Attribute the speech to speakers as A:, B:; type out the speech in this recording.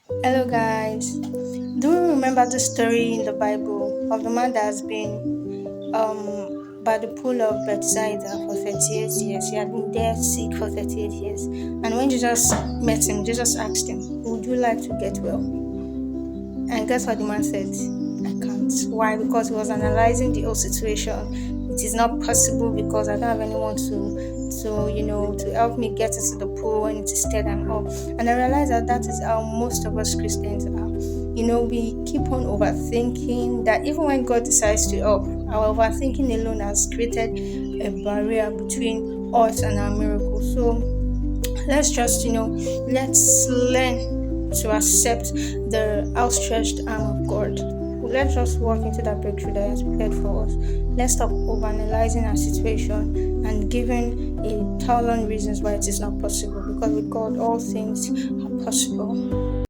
A: Hello, guys. Do you remember the story in the Bible of the man that has been by the pool of Bethsaida for 38 years? He had been there sick for 38 years. And when Jesus met him, Jesus asked him, "Would you like to get well?" And guess what the man said? "I can't." Why? Because he was analyzing the whole situation. It is not possible because I don't have anyone to help me get into the pool when it is dead and all. And I realized that is how most of us Christians are. We keep on overthinking that even when God decides to help, our overthinking alone has created a barrier between us and our miracle. So let's just let's learn to accept the outstretched arm of God. Let's just walk into that breakthrough that is prepared for us. Let's stop overanalyzing our situation and giving 1,000 reasons why it is not possible, because with God all things are possible.